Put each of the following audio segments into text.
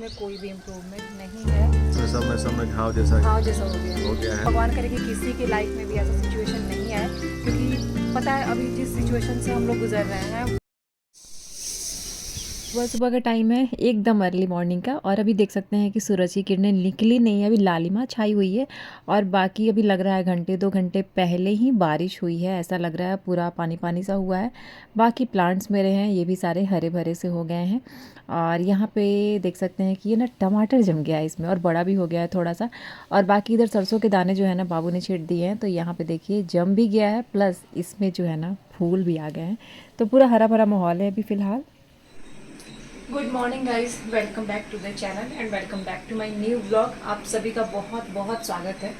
में कोई भी इम्प्रूवमेंट नहीं है। तो सब में घाव घाव जैसा हो गया है। भगवान करे कि किसी की लाइफ में भी ऐसा सिचुएशन नहीं आए, क्योंकि पता है अभी जिस सिचुएशन से हम लोग गुजर रहे हैं। सुबह सुबह का टाइम है, एकदम अर्ली मॉर्निंग का। और अभी देख सकते हैं कि सूरज की किरणें निकली नहीं है, अभी लालिमा छाई हुई है। और बाकी अभी लग रहा है घंटे 2 घंटे पहले ही बारिश हुई है, ऐसा लग रहा है। पूरा पानी पानी सा हुआ है। बाकी प्लांट्स मेरे हैं, ये भी सारे हरे भरे से हो गए हैं। और यहाँ पे देख सकते हैं कि ये ना टमाटर जम गया है इसमें, और बड़ा भी हो गया है थोड़ा सा। और बाकी इधर सरसों के दाने जो है ना बाबू ने छींट दिए हैं, तो यहाँ पे देखिए जम भी गया है, प्लस इसमें जो है ना फूल भी आ गए हैं। तो पूरा हरा भरा माहौल है अभी फ़िलहाल। Good morning guys, welcome back to the channel and welcome back to my new blog. आप सभी का बहुत बहुत स्वागत है।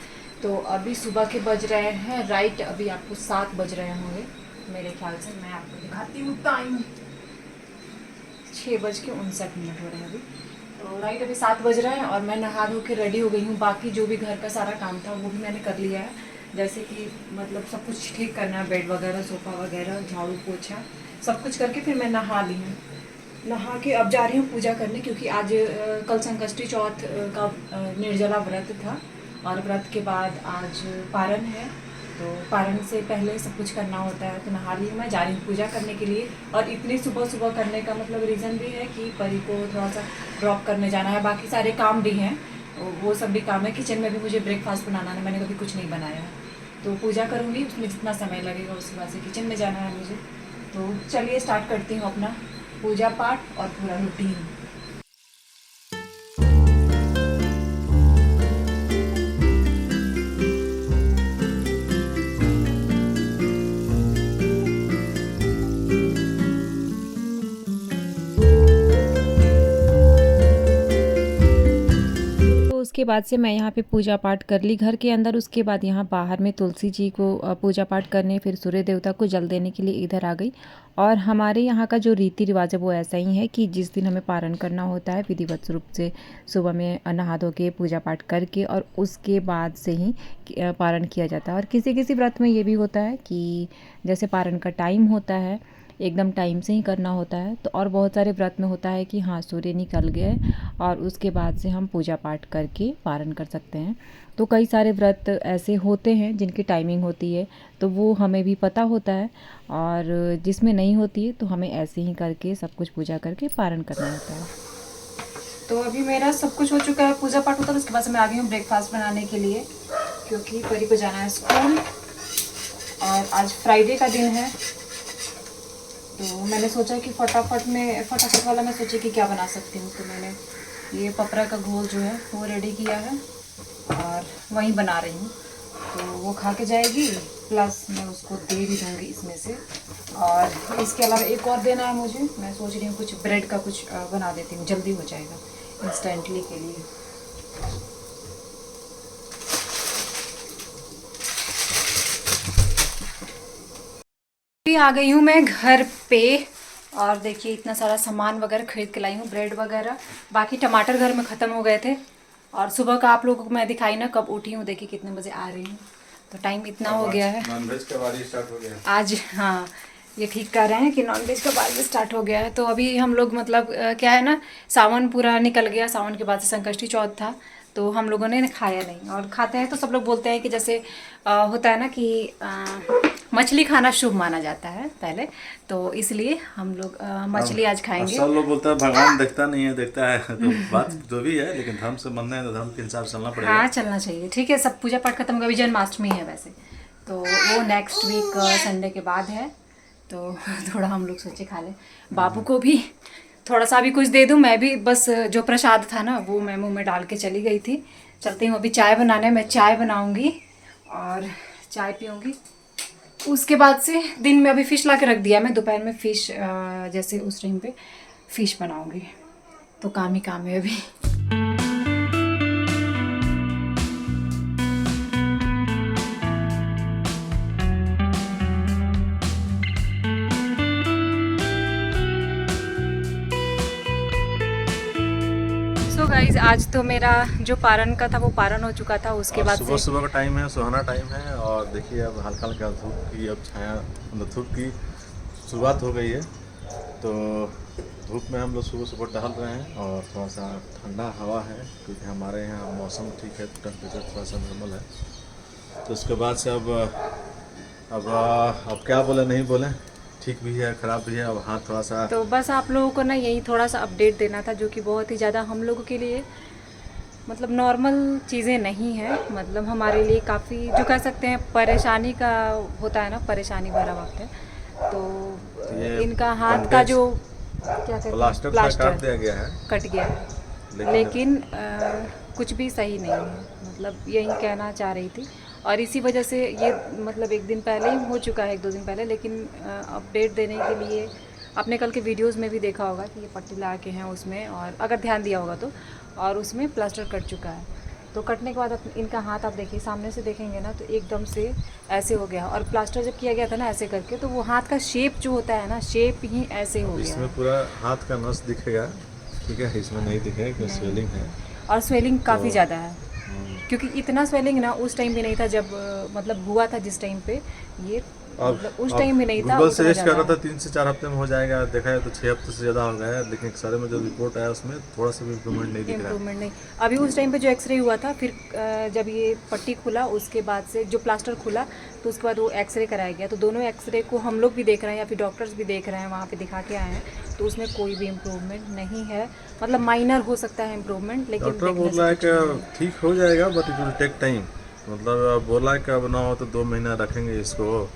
तो अभी सुबह के बज रहे हैं राइट, अभी आपको 7 बज रहे होंगे मेरे ख्याल से। मैं आपको दिखाती हूँ टाइम, 6:59 हो रहे हैं अभी। तो राइट अभी 7 बज रहे हैं और मैं नहा धो के रेडी हो गई हूँ। बाकी जो भी घर का सारा काम था वो भी मैंने कर लिया है, जैसे कि मतलब सब कुछ ठीक करना है, बेड वगैरह, सोफ़ा वगैरह, झाड़ू पोछा सब कुछ करके फिर मैं नहा ली हूँ। नहा के अब जा रही हूँ पूजा करने, क्योंकि आज कल संकष्टी चौथ का निर्जला व्रत था और व्रत के बाद आज पारण है। तो पारण से पहले सब कुछ करना होता है। तो नहा ली मैं, जा रही हूँ पूजा करने के लिए। और इतनी सुबह सुबह करने का मतलब रीज़न भी है कि परी को थोड़ा सा ड्रॉप करने जाना है। बाकी सारे काम भी हैं, वो सब भी काम है। किचन में भी मुझे ब्रेकफास्ट बनाना है, मैंने कभी कुछ नहीं बनाया है। तो पूजा करूँगी, उसमें जितना समय लगेगा उसके बाद से किचन में जाना है मुझे। तो चलिए स्टार्ट करती हूँ अपना पूजा पाठ और पूरा रूटीन। उसके बाद से मैं यहाँ पे पूजा पाठ कर ली घर के अंदर। उसके बाद यहाँ बाहर में तुलसी जी को पूजा पाठ करने, फिर सूर्य देवता को जल देने के लिए इधर आ गई। और हमारे यहाँ का जो रीति रिवाज है वो ऐसा ही है कि जिस दिन हमें पारण करना होता है विधिवत रूप से सुबह में नहा धो के पूजा पाठ करके, और उसके बाद से ही पारण किया जाता है। और किसी किसी व्रत में ये भी होता है कि जैसे पारण का टाइम होता है एकदम टाइम से ही करना होता है। तो और बहुत सारे व्रत में होता है कि हाँ सूर्य निकल गए और उसके बाद से हम पूजा पाठ करके पारण कर सकते हैं। तो कई सारे व्रत ऐसे होते हैं जिनकी टाइमिंग होती है, तो वो हमें भी पता होता है। और जिसमें नहीं होती है तो हमें ऐसे ही करके सब कुछ पूजा करके पारण करना होता है। तो अभी मेरा सब कुछ हो चुका है, पूजा पाठ होता है। उसके बाद से मैं आ गई हूँ ब्रेकफास्ट बनाने के लिए, क्योंकि परी को जाना है स्कूल और आज फ्राइडे का दिन है। तो मैंने सोचा कि फटाफट वाला मैं सोची कि क्या बना सकती हूँ। तो मैंने ये पपरा का घोल जो है वो रेडी किया है और वहीं बना रही हूँ। तो वो खा के जाएगी, प्लस मैं उसको दे भी दूँगी इसमें से। और इसके अलावा एक और देना है मुझे, मैं सोच रही हूँ कुछ ब्रेड का कुछ बना देती हूँ, जल्दी हो जाएगा इंस्टेंटली के लिए। अभी आ गई हूँ मैं घर पे और देखिए इतना सारा सामान वगैरह खरीद के लाई हूँ, ब्रेड वगैरह। बाकी टमाटर घर में ख़त्म हो गए थे। और सुबह का आप लोगों को मैं दिखाई ना कब उठी हूँ, देखिए कितने बजे आ रही हूँ। तो टाइम इतना हो गया है, नॉनवेज का बारी स्टार्ट हो गया आज। हाँ, ये ठीक कर रहे हैं कि नॉनवेज का बारी स्टार्ट हो गया है। तो अभी हम लोग मतलब क्या है ना, सावन पूरा निकल गया, सावन के बाद से संकष्टी चौथ था। तो हम लोगों ने खाया नहीं, और खाते हैं तो सब लोग बोलते हैं कि जैसे होता है ना कि मछली खाना शुभ माना जाता है पहले, तो इसलिए हम लोग मछली आज खाएंगे। सब लोग बोलते हैं भगवान देखता नहीं है, देखता है तो बात जो भी है, लेकिन धर्म से बनना है तो धर्म के हिसाब से चलना पड़ेगा। हाँ, चलना चाहिए, ठीक है। सब पूजा पाठ खत्म, अभी जन्माष्टमी है वैसे, तो वो नेक्स्ट वीक संडे के बाद है। तो थोड़ा हम लोग सोचे खा लें, बाबू को भी थोड़ा सा भी कुछ दे दूं। मैं भी बस जो प्रसाद था ना वो मैं मुंह में डाल के चली गई थी। चलती हूँ अभी चाय बनाने, मैं चाय बनाऊंगी और चाय पीऊँगी। उसके बाद से दिन में अभी फ़िश ला के रख दिया मैं, दोपहर में फ़िश जैसे उस टाइम पे फ़िश बनाऊंगी। तो काम ही काम है अभी। तो गाइज आज तो मेरा जो पारण का था वो पारण हो चुका था। उसके बाद सुबह से सुबह का टाइम है, सुहाना टाइम है। और देखिए अब हल्का हल्का धूप की अब छाया, मतलब धूप की शुरुआत हो गई है। तो धूप में हम लोग सुबह सुबह टहल रहे हैं और थोड़ा सा ठंडा हवा है क्योंकि हमारे यहाँ मौसम ठीक है, टेम्परेचर थोड़ा सा नॉर्मल है। तो उसके बाद से अब क्या बोले नहीं बोले, ठीक भी है ख़राब भी है। अब हाथ थोड़ा सा, तो बस आप लोगों को ना यही थोड़ा सा अपडेट देना था, जो कि बहुत ही ज़्यादा हम लोगों के लिए मतलब नॉर्मल चीज़ें नहीं है, मतलब हमारे लिए काफ़ी जो कह सकते हैं परेशानी का होता है ना, परेशानी भरा वक्त है। तो ये इनका हाथ का जो क्या कहते हैं प्लास्टर काट दिया गया है, कट गया है, लेकिन कुछ भी सही नहीं है, मतलब यही कहना चाह रही थी। और इसी वजह से ये मतलब एक दिन पहले ही हो चुका है, 1-2 दिन पहले, लेकिन अपडेट देने के लिए आपने कल के वीडियोस में भी देखा होगा कि ये पट्टी ला के हैं उसमें, और अगर ध्यान दिया होगा तो, और उसमें प्लास्टर कट चुका है। तो कटने के बाद इनका हाथ आप देखिए, सामने से देखेंगे ना तो एकदम से ऐसे हो गया, और प्लास्टर जब किया गया था ना ऐसे करके, तो वो हाथ का शेप जो होता है ना, शेप ही ऐसे हो गया इसमें है। पूरा हाथ का नस दिखेगा, ठीक है, इसमें नहीं दिखेगा कि स्वेलिंग है। और स्वेलिंग काफ़ी तो- ज़्यादा है, क्योंकि इतना स्वेलिंग ना उस टाइम भी नहीं था जब मतलब हुआ था, जिस टाइम पे ये मतलब उस टाइम भी नहीं था। गूगल उतना सजेस्ट कर ज़्यादा रहा था 3 से 4 हफ्ते में हो जाएगा, देखा है तो 6 हफ्ते से ज़्यादा हो गया है, लेकिन एक्सरे में जो रिपोर्ट आया उसमें थोड़ा सा भी इम्प्रूवमेंट नहीं दिख रहा है। इम्प्रूवमेंट नहीं। अभी उस टाइम पे जो एक्सरे हुआ था, फिर जब ये पट्टी खुला उसके बाद से जो प्लास्टर खुला, तो उसके बाद वो एक्सरे कराया गया, तो दोनों एक्सरे को हम लोग भी देख रहे हैं या फिर डॉक्टर्स भी देख रहे हैं, वहाँ पे दिखा के आए हैं, तो उसमें कोई भी इम्प्रूवमेंट नहीं है। मतलब माइनर हो सकता है इम्प्रूवमेंट, लेकिन डॉक्टर देखने बोल से रहा है कुछ नहीं है। कि ठीक हो जाएगा, but it will take time. मतलब बोला है कि अब ना हो तो 2 महीना रखेंगे इसको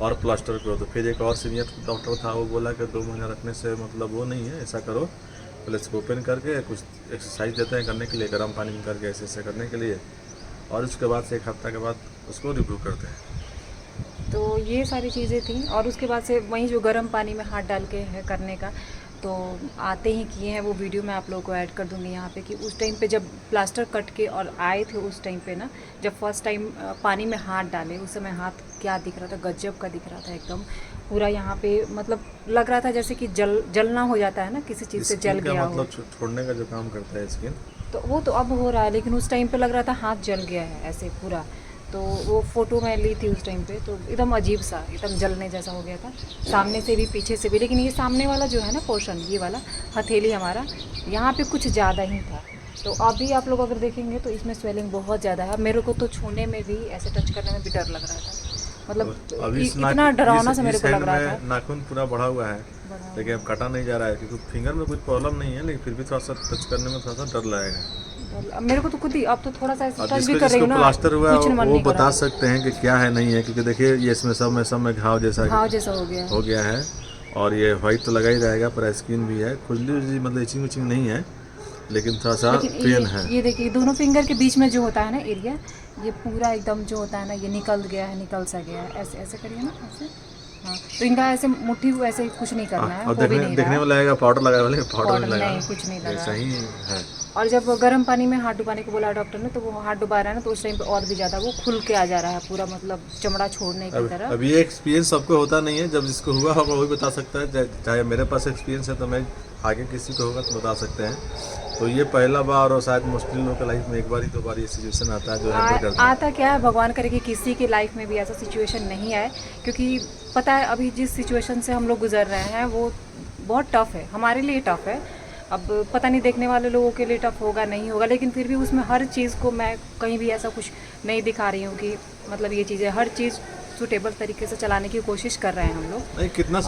और प्लास्टर को। तो फिर एक और सीनियर डॉक्टर था, वो बोला कि 2 महीना रखने से मतलब वो नहीं है, ऐसा करो पहले इसको ओपन करके कुछ एक्सरसाइज देते हैं करने के लिए, गर्म पानी में करके ऐसे ऐसे करने के लिए, और उसके बाद से 1 हफ्ता के बाद उसको रिव्यू करते हैं। तो ये सारी चीज़ें थी, और उसके बाद से वहीं जो गर्म पानी में हाथ डाल के है करने का, तो आते ही किए हैं, वो वीडियो मैं आप लोगों को ऐड कर दूंगी यहाँ पे, कि उस टाइम पे जब प्लास्टर कट के और आए थे उस टाइम पे ना, जब फर्स्ट टाइम पानी में हाथ डाले, उस समय हाथ क्या दिख रहा था, गजब का दिख रहा था एकदम पूरा। यहाँ पे मतलब लग रहा था जैसे कि जलना हो जाता है ना, किसी चीज़ से जल स्किन का गया हो, मतलब छोड़ने का जो काम करता है स्किन, तो वो तो अब हो रहा है, लेकिन उस टाइम पे लग रहा था हाथ जल गया है ऐसे पूरा। तो वो फ़ोटो मैं ली थी उस टाइम पे, तो एकदम अजीब सा, एकदम जलने जैसा हो गया था, सामने से भी पीछे से भी। लेकिन ये सामने वाला जो है ना पोर्शन, ये वाला हथेली हमारा, यहाँ पे कुछ ज़्यादा ही था। तो अभी आप लोग अगर देखेंगे तो इसमें स्वेलिंग बहुत ज़्यादा है। मेरे को तो छूने में भी, ऐसे टच करने में भी डर लग रहा था, मतलब इतना डरावना सा मेरे को लग रहा था। नाखून पूरा बढ़ा हुआ है, लेकिन अब कटा नहीं जा रहा है क्योंकि फिंगर में कुछ प्रॉब्लम नहीं है, लेकिन फिर भी थोड़ा सा टच करने में थोड़ा सा डर लगेगा। अब मेरे को तो खुद ही अब तो थोड़ा सा अब टच भी कर रही हूँ ना, प्लास्टर हुआ है कुछ मन वो नहीं कर बता रहा। सकते हैं कि क्या है नहीं है, क्योंकि देखिए ये इसमें सब में घाव जैसा हो गया है, और ये वाइट तो लगा ही रहेगा, पर स्किन भी है, खुजली उजली मतलब इचिंग विचिंग नहीं है, लेकिन थोड़ा सा पेन है। ये देखिए दोनों फिंगर के बीच में जो होता है ना एरिया, ये पूरा एकदम जो होता है ना, ये निकल गया है, निकल सा गया है। ऐसे ऐसे करिए ना, ऐसे। हाँ, तो इनका ऐसे मुट्ठी ऐसे कुछ नहीं करना है, और वो भी नहीं देखने में लगेगा पाउडर लगा हुआ है, लेकिन पाउडर पाउडर नहीं लगा, नहीं, कुछ नहीं लगा। ऐसा ही है। और जब गर्म पानी में हाथ डुबाने को बोला डॉक्टर ने, तो वो हाथ डुबा रहा है ना, तो उस टाइम पे और भी ज़्यादा वो खुल के आ जा रहा है पूरा, मतलब चमड़ा छोड़ने की तरह। अब ये एक्सपीरियंस सबको होता नहीं है, जब जिसको हुआ होगा वही बता सकता है। चाहे मेरे पास एक्सपीरियंस है तो मैं आगे किसी को होगा तो बता सकते हैं। तो ये पहला बार और शायद मुश्किल लोगों की लाइफ में 1 बार ही 2 बार ये सिचुएशन आता है जो हैंडल करते हैं। आता क्या है, भगवान करे कि किसी की लाइफ में भी ऐसा सिचुएशन नहीं आए, क्योंकि पता है अभी जिस सिचुएशन से हम लोग गुजर रहे हैं वो बहुत टफ़ है, हमारे लिए टफ़ है। अब पता नहीं देखने वाले लोगों के लिए टफ़ होगा नहीं होगा, लेकिन फिर भी उसमें हर चीज़ को मैं कहीं भी ऐसा कुछ नहीं दिखा रही हूँ कि मतलब ये चीज़ें, हर चीज़ सूटेबल तरीके से चलाने की कोशिश कर रहे हैं हम लोग। नहीं, कितने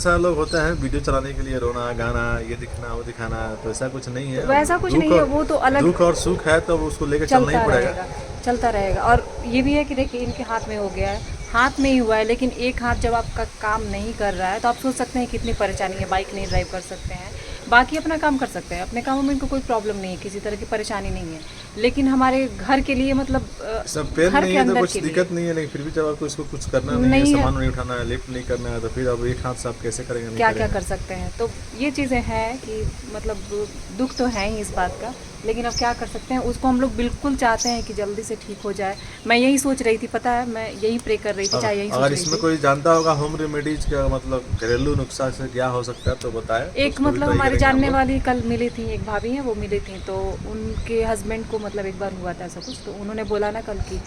सारे लोग होते हैं वीडियो चलाने के लिए, रोना गाना, ये दिखना वो दिखाना, तो ऐसा कुछ नहीं है। तो वैसा कुछ नहीं है, वो तो अलग दुख और सुख है, तो उसको लेकर चलना ही पड़ेगा, चलता रहेगा। और ये भी है कि देखिए इनके हाथ में हो गया है, हाथ में ही हुआ है, लेकिन एक हाथ जब आपका काम नहीं कर रहा है तो आप सोच सकते हैं कितनी परेशानी है। बाइक नहीं ड्राइव कर सकते हैं, बाकी अपना काम कर सकते हैं, अपने कामों में इनको कोई प्रॉब्लम नहीं है, किसी तरह की परेशानी नहीं है, लेकिन हमारे घर के लिए मतलब सब पेन घर नहीं के है तो अंदर कुछ के लिए दिक्कत नहीं है, लेकिन फिर भी जब आपको इसको कुछ करना नहीं है, सामान नहीं उठाना है, लिफ्ट नहीं करना है, तो फिर अब एक हाथ से आप कैसे करेंगे, क्या क्या कर सकते हैं। तो ये चीज़ें हैं कि मतलब दुख तो है ही इस बात का, लेकिन अब क्या कर सकते हैं, उसको हम लोग बिल्कुल चाहते हैं कि जल्दी से ठीक हो जाए। मैं यही सोच रही थी, पता है मैं यही प्रे कर रही थी, चाहे यही सोच अगर रही इसमें थी। कोई जानता होगा होम रेमेडीज का मतलब घरेलू नुस्खा से क्या हो सकता है तो बताए। एक मतलब हमारी जानने वाली कल मिली थी, एक भाभी हैं वो मिली थी, तो उनके हस्बैंड को मतलब एक बार हुआ था ऐसा कुछ, तो उन्होंने बोला ना कल की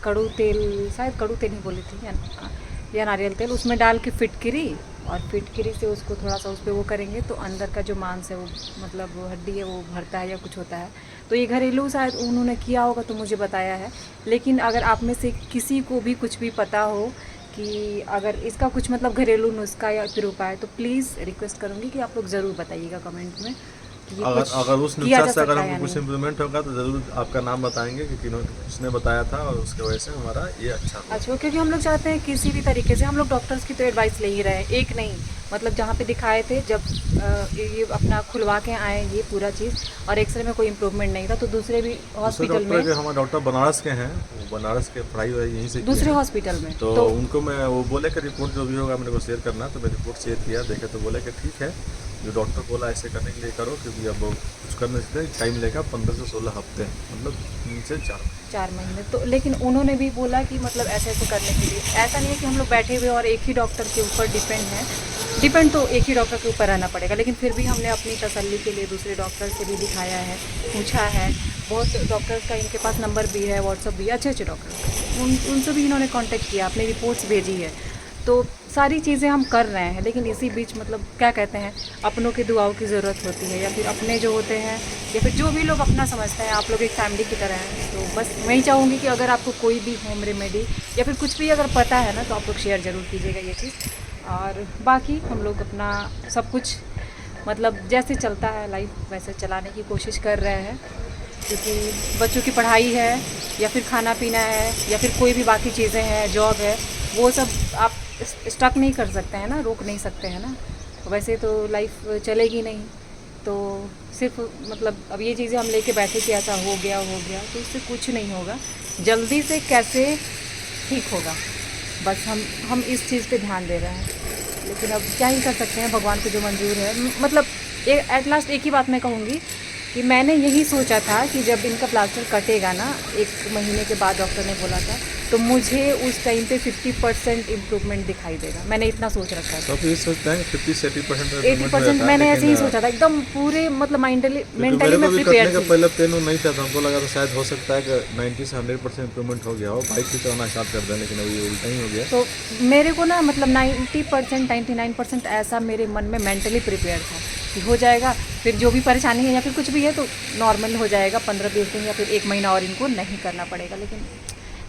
कड़ू तेल, शायद कड़ू तेल ही बोली थी या नारियल तेल, उसमें डाल के फिटकिरी और फिटकरी से उसको थोड़ा सा उस पर वो करेंगे तो अंदर का जो मांस है वो मतलब हड्डी है वो भरता है या कुछ होता है। तो ये घरेलू शायद उन्होंने किया होगा तो मुझे बताया है। लेकिन अगर आप में से किसी को भी कुछ भी पता हो कि अगर इसका कुछ मतलब घरेलू नुस्खा या फिर उपाय, तो प्लीज़ रिक्वेस्ट करूँगी कि आप लोग ज़रूर बताइएगा कमेंट में कि ये कुछ अगर उस किया जा नुस्खा से अगर सकता है या हमको कुछ नहीं। इम्प्रूवमेंट होगा तो ज़रूर आपका नाम बताएंगे कि किसने बताया था और उसके वजह से हमारा ये अच्छा हुआ। अच्छा, क्योंकि हम लोग चाहते हैं किसी भी तरीके से हम लोग डॉक्टर्स की तो एडवाइस ले ही रहे हैं, एक नहीं मतलब जहाँ पे दिखाए थे जब ये अपना खुलवा के आए ये पूरा चीज़ और एक्सरे में कोई इम्प्रूवमेंट नहीं था तो दूसरे भी दूसरे हॉस्पिटल डॉक्टर के में, हमारे डॉक्टर बनारस के हैं, वो बनारस के पढ़ाई वढ़ाई यहीं से की दूसरे है। हॉस्पिटल में तो उनको मैं वो बोले कि रिपोर्ट जो भी होगा मेरे को शेयर करना, तो मैं रिपोर्ट शेयर किया, देखे तो बोले कि ठीक है जो डॉक्टर बोला ऐसे करने के लिए करो, क्योंकि अब कुछ कर नहीं सकते, टाइम लेगा 15 से 16 हफ्ते, मतलब 3 से 4 महीने। तो लेकिन उन्होंने भी बोला कि मतलब ऐसे ऐसे करने के लिए, ऐसा नहीं है कि हम लोग बैठे हुए और एक ही डॉक्टर के ऊपर डिपेंड तो एक ही डॉक्टर के ऊपर रहना पड़ेगा, लेकिन फिर भी हमने अपनी तसल्ली के लिए दूसरे डॉक्टर से भी दिखाया है, पूछा है। बहुत डॉक्टर्स का इनके पास नंबर भी है, व्हाट्सअप भी है, अच्छे अच्छे डॉक्टर, उनसे भी इन्होंने कांटेक्ट किया, अपनी रिपोर्ट्स भेजी है। तो सारी चीज़ें हम कर रहे हैं, लेकिन इसी बीच मतलब क्या कहते हैं, अपनों की दुआओं की ज़रूरत होती है, या फिर अपने जो होते हैं या फिर जो भी लोग अपना समझते हैं, आप लोग एक फैमिली की तरह हैं। तो बस मैं ही चाहूँगी कि अगर आपको कोई भी होम रेमेडी या फिर कुछ भी अगर पता है ना तो आप लोग शेयर ज़रूर कीजिएगा ये चीज़। और बाकी हम लोग अपना सब कुछ मतलब जैसे चलता है लाइफ वैसे चलाने की कोशिश कर रहे हैं, क्योंकि बच्चों की पढ़ाई है या फिर खाना पीना है या फिर कोई भी बाकी चीज़ें हैं, जॉब है, वो सब आप स्टक नहीं कर सकते हैं ना, रोक नहीं सकते हैं ना, वैसे तो लाइफ चलेगी नहीं। तो सिर्फ मतलब अब ये चीज़ें हम लेके बैठे कि ऐसा हो गया तो इससे कुछ नहीं होगा, जल्दी से कैसे ठीक होगा, बस हम इस चीज़ पे ध्यान दे रहे हैं। लेकिन अब क्या ही कर सकते हैं, भगवान को जो मंजूर है। मतलब एट लास्ट एक ही बात मैं कहूँगी कि मैंने यही सोचा था कि जब इनका प्लास्टर कटेगा ना 1 महीने के बाद, डॉक्टर ने बोला था, तो मुझे उस टाइम पे 50% इम्प्रूवमेंट दिखाई देगा, मैंने इतना सोच रखा था। तो फिर सोचते हैं 50 से 80% 80% मैंने ऐसे ही सोचा था, एकदम पूरे मतलब मेंटली मैं प्रिपेयर का थी। पहले पेन नहीं था, तो हमको लगा था शायद हो सकता है कि 90 से 100% इम्प्रूवमेंट हो गया हो, बाइक से चलाना स्टार्ट कर दें, लेकिन अभी उल्टा ही हो गया। तो मेरे को ना मतलब 90% 99% ऐसा मेरे मन में मेंटली प्रिपेयर था कि हो जाएगा, फिर जो भी परेशानी है या फिर कुछ भी है तो नॉर्मल हो जाएगा, 15-20 दिन या फिर 1 महीना और इनको नहीं करना पड़ेगा। लेकिन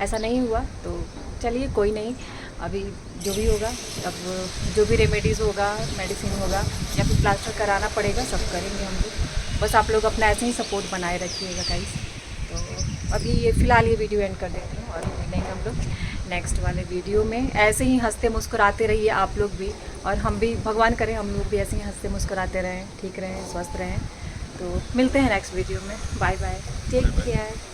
ऐसा नहीं हुआ, तो चलिए कोई नहीं, अभी जो भी होगा, अब जो भी रेमेडीज़ होगा, मेडिसिन होगा या फिर प्लास्टर कराना पड़ेगा, सब करेंगे हम लोग। बस आप लोग अपना ऐसे ही सपोर्ट बनाए रखिएगा गाइस। तो अभी ये फ़िलहाल ये वीडियो एंड कर देती हूँ और मिलेंगे हम लोग नेक्स्ट वाले वीडियो में। ऐसे ही हंसते मुस्कुराते रहिए आप लोग भी, और हम भी, भगवान करें हम लोग भी ऐसे ही हंसते मुस्कुराते रहें, ठीक रहें, स्वस्थ रहें। तो मिलते हैं नेक्स्ट वीडियो में, बाय बाय, टेक केयर।